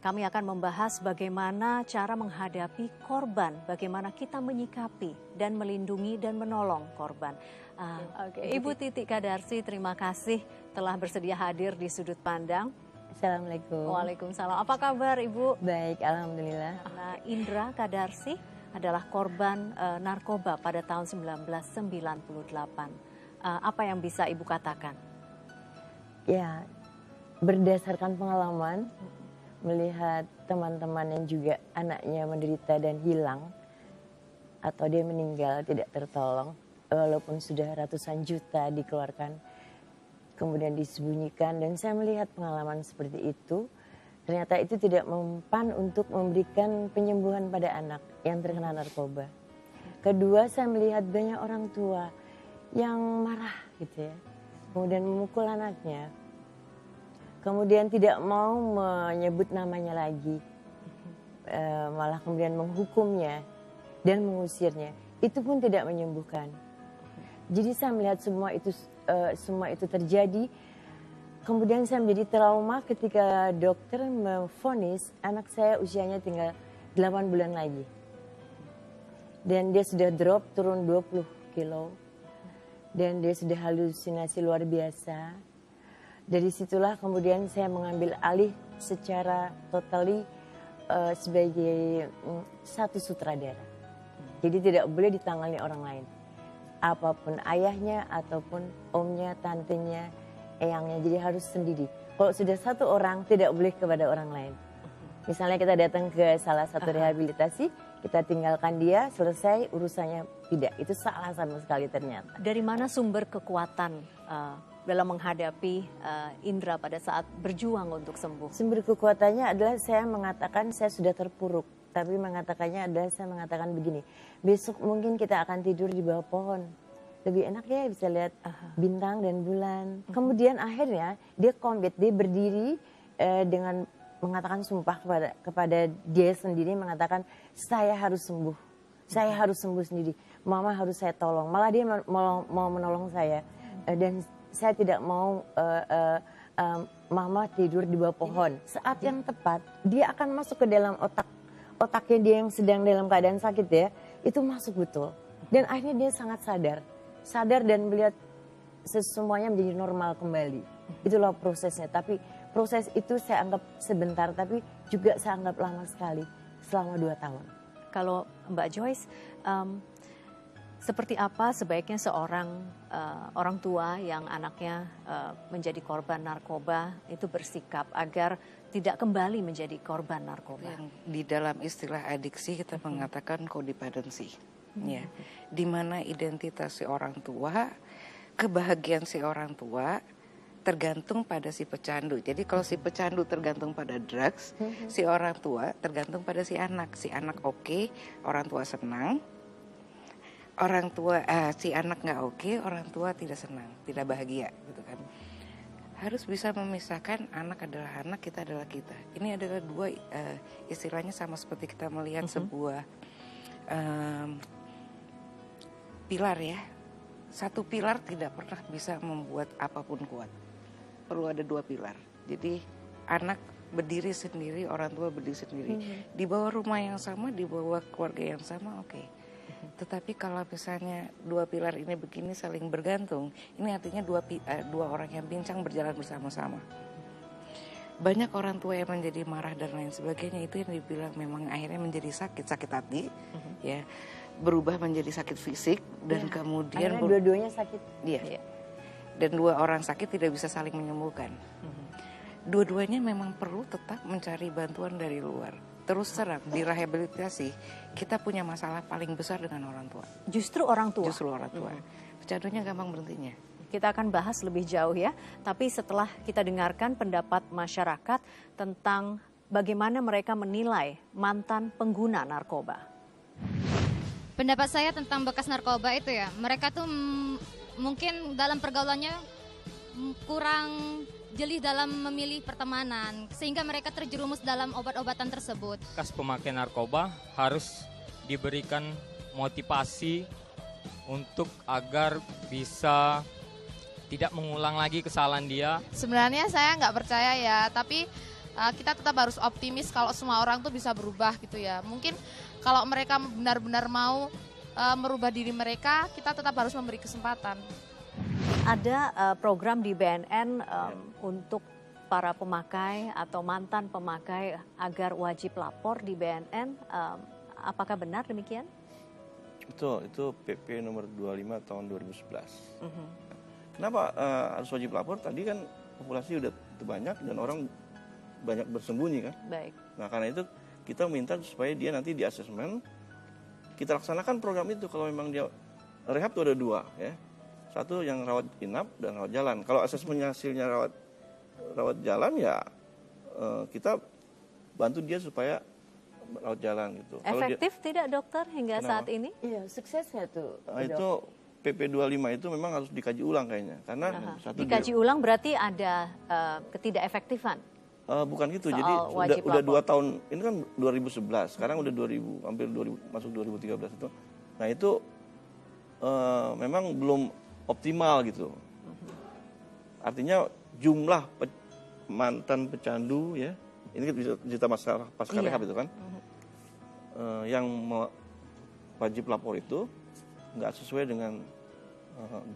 Kami akan membahas bagaimana cara menghadapi korban, bagaimana kita menyikapi dan melindungi dan menolong korban. Ibu Titi Kadarsi, terima kasih telah bersedia hadir di Sudut Pandang. Assalamualaikum. Waalaikumsalam. Apa kabar Ibu? Baik, alhamdulillah. Nah, Indra Kadarsi adalah korban narkoba pada tahun 1998. Apa yang bisa Ibu katakan? Ya, berdasarkan pengalaman, melihat teman-teman yang juga anaknya menderita dan hilang atau dia meninggal tidak tertolong, walaupun sudah ratusan juta dikeluarkan kemudian disembunyikan, dan saya melihat pengalaman seperti itu, ternyata itu tidak mempan untuk memberikan penyembuhan pada anak yang terkena narkoba. Kedua, saya melihat banyak orang tua yang marah gitu ya, kemudian memukul anaknya, kemudian tidak mau menyebut namanya lagi, malah kemudian menghukumnya dan mengusirnya. Itu pun tidak menyembuhkan. Jadi saya melihat semua itu terjadi. Kemudian saya menjadi trauma ketika dokter memvonis anak saya usianya tinggal 8 bulan lagi. Dan dia sudah drop turun 20 kilo. Dan dia sudah halusinasi luar biasa. Dari situlah kemudian saya mengambil alih secara totally sebagai satu sutradara. Jadi tidak boleh ditangani orang lain. Apapun ayahnya ataupun omnya, tantenya, eyangnya, jadi harus sendiri. Kalau sudah satu orang tidak boleh kepada orang lain. Misalnya kita datang ke salah satu rehabilitasi, kita tinggalkan dia, selesai urusannya, tidak. Itu salah sama sekali ternyata. Dari mana sumber kekuatan dalam menghadapi Indra pada saat berjuang untuk sembuh? Sumber kekuatannya adalah saya mengatakan saya sudah terpuruk. Tapi mengatakannya adalah saya mengatakan begini, besok mungkin kita akan tidur di bawah pohon. Lebih enak ya bisa lihat bintang dan bulan. Kemudian akhirnya dia komit, dia berdiri dengan mengatakan sumpah kepada dia sendiri, mengatakan saya harus sembuh. Saya harus sembuh sendiri. Mama harus saya tolong. Malah dia mau menolong saya. Dan saya tidak mau mama tidur di bawah pohon. Saat yang tepat dia akan masuk ke dalam otaknya dia yang sedang dalam keadaan sakit ya, itu masuk betul. Dan akhirnya dia sangat sadar dan melihat semuanya menjadi normal kembali. Itulah prosesnya, tapi proses itu saya anggap sebentar, tapi juga saya anggap lama sekali, selama 2 tahun. Kalau Mbak Joyce, seperti apa sebaiknya seorang orang tua yang anaknya menjadi korban narkoba itu bersikap agar tidak kembali menjadi korban narkoba? Di dalam istilah adiksi kita mengatakan codependency, ya, di mana identitas si orang tua, kebahagiaan si orang tua tergantung pada si pecandu. Jadi kalau si pecandu tergantung pada drugs, si orang tua tergantung pada si anak. Si anak oke, orang tua senang. Orang tua si anak nggak oke, orang tua tidak senang, tidak bahagia, gitu kan. Harus bisa memisahkan anak adalah anak, kita adalah kita. Ini adalah dua istilahnya sama seperti kita melihat sebuah pilar ya. Satu pilar tidak pernah bisa membuat apapun kuat. Perlu ada 2 pilar. Jadi anak berdiri sendiri, orang tua berdiri sendiri. Di bawah rumah yang sama, di bawah keluarga yang sama, oke. Tetapi kalau misalnya 2 pilar ini begini saling bergantung, ini artinya dua orang yang pincang berjalan bersama-sama. Banyak orang tua yang menjadi marah dan lain sebagainya, itu yang dibilang memang akhirnya menjadi sakit hati, ya, berubah menjadi sakit fisik dan kemudian dua-duanya sakit. Iya. Dan 2 orang sakit tidak bisa saling menyembuhkan. Dua-duanya memang perlu tetap mencari bantuan dari luar. Terus terang di rehabilitasi kita punya masalah paling besar dengan orang tua. Justru orang tua? Justru orang tua. Pecandunya gampang berhentinya. Kita akan bahas lebih jauh ya. Tapi setelah kita dengarkan pendapat masyarakat tentang bagaimana mereka menilai mantan pengguna narkoba. Pendapat saya tentang bekas narkoba itu ya, mereka tuh mungkin dalam pergaulannya kurang jeli dalam memilih pertemanan, sehingga mereka terjerumus dalam obat-obatan tersebut. Bekas pemakai narkoba harus diberikan motivasi untuk agar bisa tidak mengulang lagi kesalahan dia. Sebenarnya saya nggak percaya ya, tapi kita tetap harus optimis kalau semua orang tuh bisa berubah gitu ya. Mungkin kalau mereka benar-benar mau merubah diri mereka, kita tetap harus memberi kesempatan. Ada program di BNN untuk para pemakai atau mantan pemakai agar wajib lapor di BNN. Apakah benar demikian? Betul, itu PP nomor 25 tahun 2011. Kenapa harus wajib lapor? Tadi kan populasi udah banyak dan orang banyak bersembunyi kan. Baik. Nah karena itu kita minta supaya dia nanti di asesmen, kita laksanakan program itu. Kalau memang dia rehab itu ada dua ya. Satu yang rawat inap dan rawat jalan. Kalau asesmennya hasilnya rawat jalan ya kita bantu dia supaya rawat jalan gitu. Efektif tidak dokter hingga saat ini? Iya, sukses nggak tuh? Itu PP 25 itu memang harus dikaji ulang kayaknya. Karena dikaji ulang berarti ada ketidak-efektifan? Bukan gitu, jadi udah 2 tahun, ini kan 2011, sekarang udah 2000, hampir 2000, masuk 2013 itu. Nah itu memang belum optimal gitu. Artinya jumlah mantan pecandu ya, ini cerita masalah pasca rehab itu kan, yang wajib lapor itu nggak sesuai dengan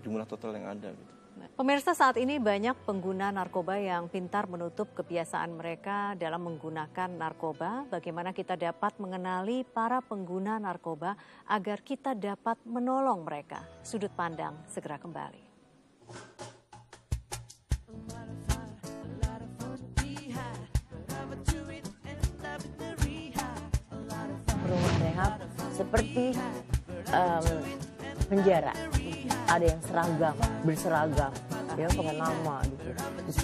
jumlah total yang ada gitu. Pemirsa, saat ini banyak pengguna narkoba yang pintar menutup kebiasaan mereka dalam menggunakan narkoba. Bagaimana kita dapat mengenali para pengguna narkoba agar kita dapat menolong mereka? Sudut pandang segera kembali. Rumah rehab seperti penjara. Ada yang seragam, berseragam, ya pakai nama gitu, terus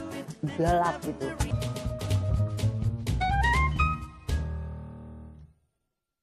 gelap gitu.